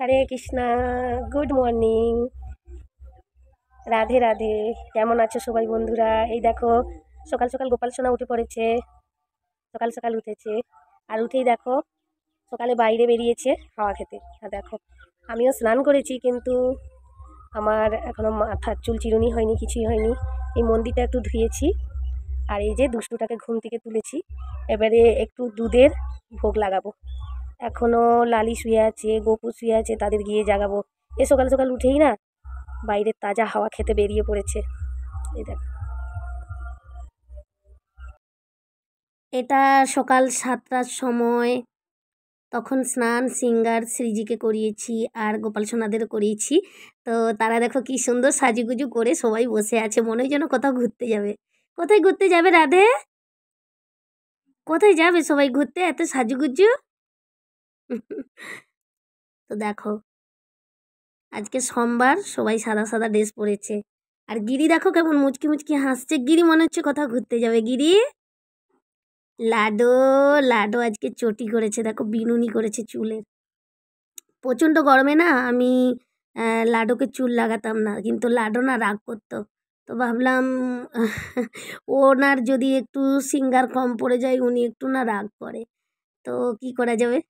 হরে Krishna, good morning, Radhe Radhe. কেমন আছো সবাই বন্ধুরা? এই দেখো, সকাল সকাল গোপাল সোনা উঠে পড়েছে, সকাল সকাল উঠেছে। আর উঠেই দেখো সকালে বাইরে বেরিয়েছে হাওয়া খেতে। আর দেখো আমিও স্নান করেছি, কিন্তু আমার এখনও মাথার চুল চিরুনি হয়নি, কিছুই হয়নি। এই মন্দিরটা একটু ধুয়েছি, আর এই যে দুষ্টুটাকে ঘুম থেকে তুলেছি। এবারে একটু দুধের ভোগ লাগাবো। এখনও লালি শুয়ে আছে, গোপু শুয়ে আছে, তাদের গিয়ে জাগাবো। এ সকাল সকাল উঠেই না বাইরের তাজা হাওয়া খেতে বেরিয়ে পড়েছে। এই দেখ, এটা সকাল 7টার সময়। তখন স্নান সিঙ্গার শ্রীজিকে করিয়েছি, আর গোপাল সোনাদেরও করিয়েছি। তো তারা দেখো কি সুন্দর সাজুগুজু করে সবাই বসে আছে, মনে হয় যেন কোথাও ঘুরতে যাবে। কোথায় ঘুরতে যাবে রাধে? কোথায় যাবে সবাই ঘুরতে এত সাজুগুজু? তো দেখো, আজকে সোমবার, সবাই সাদা সাদা ড্রেস পরেছে। আর গিরি দেখো কেমন মুচকি মুচকি হাসছে। গিরি মনে হচ্ছে কোথাও ঘুরতে যাবে। গিরি, লাডো, লাডো আজকে চটি করেছে, দেখো বিনুনি করেছে চুলের। প্রচণ্ড গরমে না আমি লাডোকে চুল লাগাতাম না, কিন্তু লাডো না রাগ করতো। তো ভাবলাম ওনার যদি একটু সিঙ্গার কম পড়ে যায়, উনি একটু না রাগ করে। তো কি করা যাবে।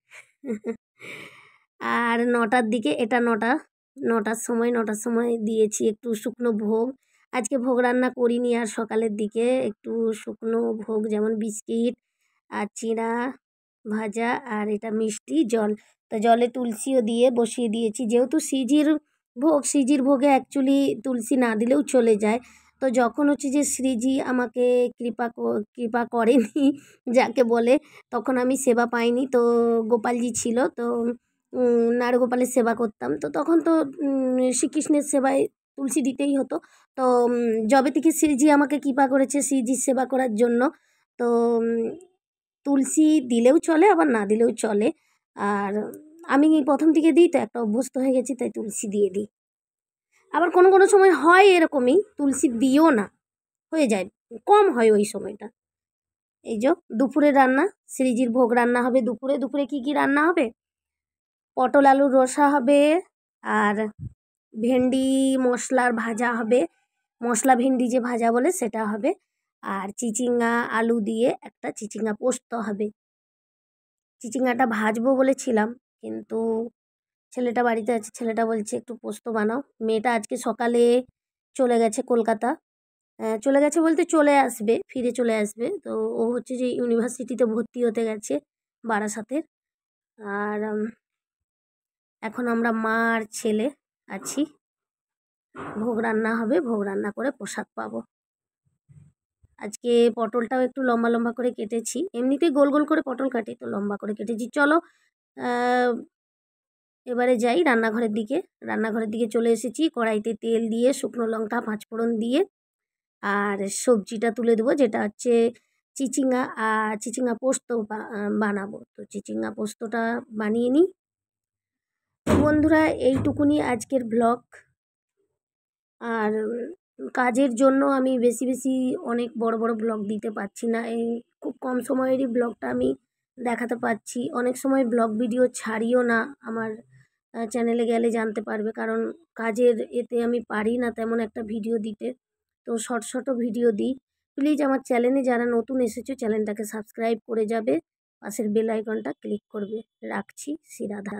আর 9টার দিকে, এটা 9টার সময় দিয়েছি একটু শুকনো ভোগ। আজকে ভোগ রান্না করিনি, আর সকালের দিকে একটু শুকনো ভোগ, যেমন বিস্কিট আর চিড়া ভাজা, আর এটা মিষ্টি জল। তো জলে তুলসীও দিয়ে বসিয়ে দিয়েছি, যেহেতু সিজির ভোগে অ্যাকচুয়ালি তুলসী না দিলেও চলে যায়। তো যখন হচ্ছে যে শ্রীজি আমাকে কৃপা করেনি যাকে বলে, তখন আমি সেবা পাইনি। তো গোপালজি ছিল, তো নারগোপালের সেবা করতাম। তো তখন তো শ্রীকৃষ্ণের সেবায় তুলসী দিতেই হতো। তো যবে থেকে শ্রীজি আমাকে কৃপা করেছে শ্রীজির সেবা করার জন্য, তো তুলসী দিলেও চলে, আবার না দিলেও চলে। আর আমি প্রথম থেকে দিই, তো একটা অভ্যস্ত হয়ে গেছি, তাই তুলসী দিয়ে দিই। আবার কোনো কোনো সময় হয় এরকমই, তুলসী দিও না, হয়ে যায়, কম হয় ওই সময়টা। এই যে দুপুরের রান্না, শ্রীজির ভোগ রান্না হবে দুপুরে। দুপুরে কি কি রান্না হবে? পটল আলুর রসা হবে, আর ভেন্ডি মশলার ভাজা হবে, মশলা ভেন্ডি যে ভাজা বলে সেটা হবে, আর চিচিঙ্গা আলু দিয়ে একটা চিচিঙ্গা পোস্ত হবে। চিচিঙ্গাটা ভাজবো বলেছিলাম, কিন্তু ছেলেটা বাড়িতে আছে, ছেলেটা বলছে একটু পোস্ত বানাও। মেয়েটা আজকে সকালে চলে গেছে কলকাতা। চলে গেছে বলতে চলে আসবে, ফিরে চলে আসবে। তো ও হচ্ছে যে ইউনিভার্সিটিতে ভর্তি হতে গেছে বারাসাতের। আর এখন আমরা মা আর ছেলে আছি। ভোগ রান্না হবে, ভোগ রান্না করে প্রসাদ পাবো। আজকে পটলটাও একটু লম্বা লম্বা করে কেটেছি, এমনিতেই গোল গোল করে পটল কাটি, তো লম্বা করে কেটেছি। চলো এবারে যাই রান্নাঘরের দিকে। রান্নাঘরের দিকে চলে এসেছি, কড়াইতে তেল দিয়ে শুকনো লঙ্কা পাঁচফোড়ন দিয়ে আর সবজিটা তুলে দেবো, যেটা হচ্ছে চিচিঙ্গা পোস্ত বানাবো। তো চিচিঙ্গা পোস্তটা বানিয়ে নিই। বন্ধুরা, এইটুকুনি আজকের ব্লগ। আর কাজের জন্য আমি বেশি অনেক বড় বড় ব্লগ দিতে পারছি না, এই খুব কম সময়েরই ব্লগটা আমি দেখাতে পারছি। অনেক সময় ব্লগ ভিডিও ছাড়িও না, আমার চ্যানেলে গেলে জানতে পারবে, কারণ কাজের এতে আমি পারি না তেমন একটা ভিডিও দিতে। তো শর্ট ভিডিও দিই। প্লিজ আমার চ্যানেলে যারা নতুন এসেছো, চ্যানেলটাকে সাবস্ক্রাইব করে যাবে, পাশের বেল আইকনটা ক্লিক করবে। রাখছি, শ্রী রাধা।